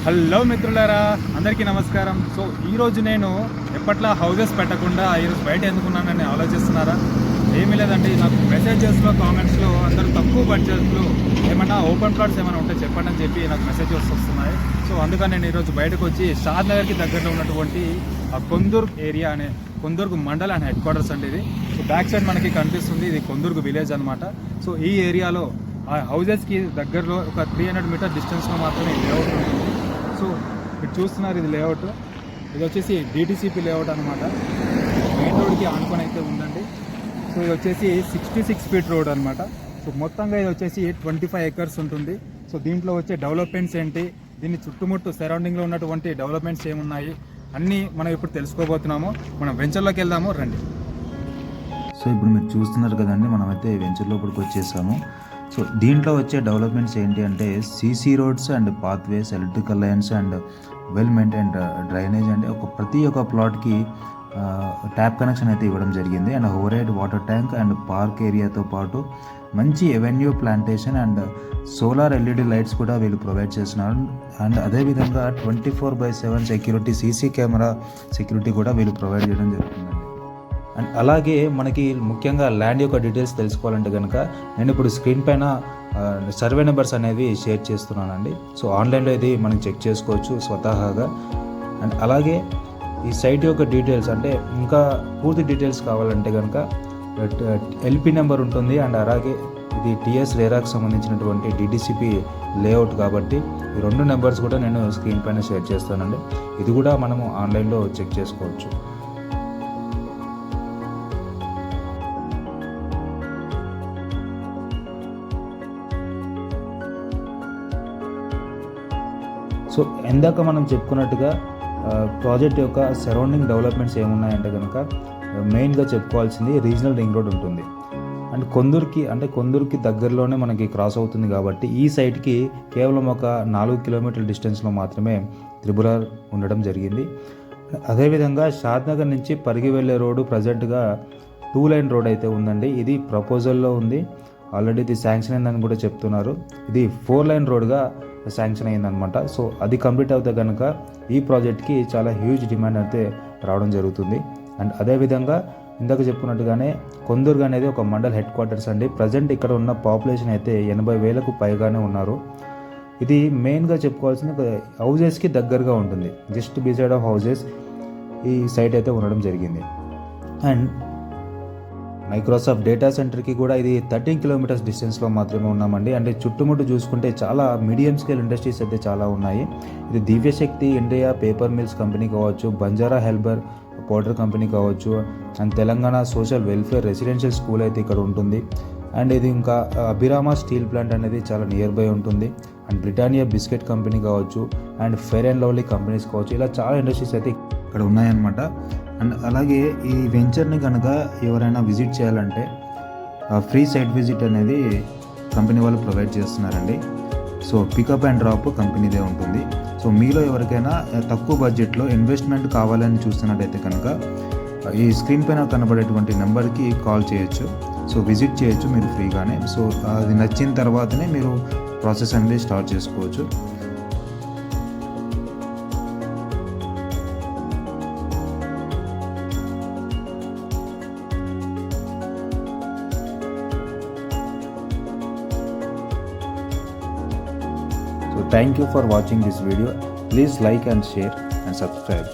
Hello మిత్రులారా, అందరికీ నమస్కారం. సో ఈరోజు నేను ఎప్పట్లా హౌజెస్ పెట్టకుండా ఈరోజు బయట ఎందుకున్నానని ఆలోచిస్తున్నారా? ఏమీ లేదండి, నాకు మెసేజెస్లో కామెంట్స్లో అందరూ తక్కువ బడ్జెట్లో ఏమన్నా ఓపెన్ ప్లాట్స్ ఏమైనా ఉంటే చెప్పండి అని చెప్పి నాకు మెసేజెస్ వస్తున్నాయి. సో అందుకని నేను ఈరోజు బయటకు వచ్చి షాద్ నగర్కి దగ్గరలో ఉన్నటువంటి ఆ కొందుర్గ్ ఏరియా అనే Kondurg mandal and head quarters అండి ఇది. సో బ్యాక్ సైడ్ మనకి కనిపిస్తుంది, ఇది కొందుర్గ్ విలేజ్ అనమాట. సో ఈ ఏరియాలో ఆ హౌజెస్కి దగ్గరలో ఒక 300 మీటర్ డిస్టెన్స్లో మాత్రమే లేఅవుట్ ఉంటుంది. సో మీరు చూస్తున్నారు, ఇది లేఅవుట్. ఇది వచ్చేసి డిటిసిపి లేఅవుట్ అనమాట. మెయిన్ రోడ్కి ఆనుకొని అయితే ఉందండి. సో ఇది వచ్చేసి 66 ఫీట్ రోడ్ అనమాట. సో మొత్తంగా ఇది వచ్చేసి 25 ఎకర్స్ ఉంటుంది. సో దీంట్లో వచ్చే డెవలప్మెంట్స్ ఏంటి, దీన్ని చుట్టుముట్టు సరౌండింగ్లో ఉన్నటువంటి డెవలప్మెంట్స్ ఏమున్నాయి అన్నీ మనం ఇప్పుడు తెలుసుకోబోతున్నాము. మనం వెంచర్లోకి వెళ్దాము రండి. సో ఇప్పుడు మీరు చూస్తున్నారు కదండి, మనమైతే వెంచర్ లోపలికి వచ్చేసాము. సో దీంట్లో వచ్చే డెవలప్మెంట్స్ ఏంటి అంటే CC roads and pathways, electrical lines and well maintained drainage అండి. ప్రతి ఒక్క ప్లాట్కి ట్యాప్ కనెక్షన్ అయితే ఇవ్వడం జరిగింది. And over water tank and park ఏరియాతో పాటు మంచి avenue plantation and solar LED lights కూడా వీళ్ళు ప్రొవైడ్ చేస్తున్నారు. అండ్ అదేవిధంగా 24/7 సెక్యూరిటీ, సీసీ కెమెరా సెక్యూరిటీ కూడా వీళ్ళు ప్రొవైడ్ చేయడం జరుగుతుంది. అండ్ అలాగే మనకి ముఖ్యంగా ల్యాండ్ యొక్క డీటెయిల్స్ తెలుసుకోవాలంటే కనుక నేను ఇప్పుడు స్క్రీన్ పైన సర్వే నెంబర్స్ అనేవి షేర్ చేస్తున్నానండి. సో ఆన్లైన్లో ఇది మనం చెక్ చేసుకోవచ్చు స్వతహాగా. అండ్ అలాగే ఈ సైట్ యొక్క డీటెయిల్స్ అంటే ఇంకా పూర్తి డీటెయిల్స్ కావాలంటే కనుక ఎల్పి నెంబర్ ఉంటుంది. అండ్ అలాగే ఇది టిఎస్ రేరాకి సంబంధించినటువంటి డిటిసిపి లేఅవుట్ కాబట్టి ఈ 2 నెంబర్స్ కూడా నేను స్క్రీన్ పైన షేర్ చేస్తానండి. ఇది కూడా మనము ఆన్లైన్లో చెక్ చేసుకోవచ్చు. సో ఇందాక మనం చెప్పుకున్నట్టుగా ప్రాజెక్ట్ యొక్క సరౌండింగ్ డెవలప్మెంట్స్ ఏమున్నాయంటే కనుక మెయిన్గా చెప్పుకోవాల్సింది రీజనల్ రింగ్ రోడ్ ఉంటుంది. అండ్ కొందూరుకి దగ్గరలోనే మనకి క్రాస్ అవుతుంది కాబట్టి ఈ సైట్కి కేవలం ఒక 4 కిలోమీటర్ల డిస్టెన్స్లో మాత్రమే త్రిపుర ఉండడం జరిగింది. అదేవిధంగా షాద్ నగర్ నుంచి పరిగి వెళ్ళే రోడ్డు ప్రజెంట్గా 2 లైన్ రోడ్ అయితే ఉందండి. ఇది ప్రపోజల్లో ఉంది, ఆల్రెడీ ఇది శాంక్షన్ అయిందని కూడా చెప్తున్నారు. ఇది 4 లైన్ రోడ్గా శాంక్షన్ అయిందనమాట. సో అది కంప్లీట్ అవుతే కనుక ఈ ప్రాజెక్ట్కి చాలా హ్యూజ్ డిమాండ్ అయితే రావడం జరుగుతుంది. అండ్ అదేవిధంగా ఇందాక చెప్పుకున్నట్టుగానే కొందుర్గ్ అనేది ఒక మండల్ హెడ్ క్వార్టర్స్ అండి. ప్రజెంట్ ఇక్కడ ఉన్న పాపులేషన్ అయితే 80,000కు పైగానే ఉన్నారు. ఇది మెయిన్గా చెప్పుకోవాల్సింది హౌజెస్కి దగ్గరగా ఉంటుంది. జస్ట్ బిసైడ్ ఆఫ్ హౌజెస్ ఈ సైట్ అయితే ఉండడం జరిగింది. అండ్ మైక్రోసాఫ్ట్ డేటా సెంటర్కి కూడా ఇది 13 కిలోమీటర్స్ డిస్టెన్స్లో మాత్రమే ఉన్నామండి. అంటే చుట్టుముట్టు చూసుకుంటే చాలా మీడియం స్కేల్ ఇండస్ట్రీస్ అయితే చాలా ఉన్నాయి. ఇది దివ్యశక్తి ఇండియా పేపర్ మిల్స్ కంపెనీ కావచ్చు, బంజారా హెల్బర్ పౌడర్ కంపెనీ కావచ్చు, and Telangana social welfare residential school అయితే ఇక్కడ ఉంటుంది. అండ్ ఇది ఇంకా అభిరామ స్టీల్ ప్లాంట్ అనేది చాలా నియర్ బై ఉంటుంది. అండ్ బ్రిటానియా బిస్కెట్ కంపెనీ కావచ్చు, and fair and lovely companies కావచ్చు, ఇలా చాలా ఇండస్ట్రీస్ అయితే ఇక్కడ ఉన్నాయన్నమాట. అండ్ అలాగే ఈ వెంచర్ని కనుక ఎవరైనా విజిట్ చేయాలంటే ఫ్రీ సైట్ విజిట్ అనేది కంపెనీ వాళ్ళు ప్రొవైడ్ చేస్తున్నారండి. సో పికప్ అండ్ డ్రాప్ కంపెనీదే ఉంటుంది. సో మీలో ఎవరికైనా తక్కువ బడ్జెట్లో ఇన్వెస్ట్మెంట్ కావాలని చూస్తున్నట్టయితే కనుక ఈ స్క్రీన్ పైన కనబడేటువంటి నెంబర్కి కాల్ చేయొచ్చు. సో విజిట్ చేయొచ్చు మీరు ఫ్రీగానే. సో అది నచ్చిన తర్వాతనే మీరు ప్రాసెస్ అనేది స్టార్ట్ చేసుకోవచ్చు. So thank you for watching this video. Please like and share and subscribe.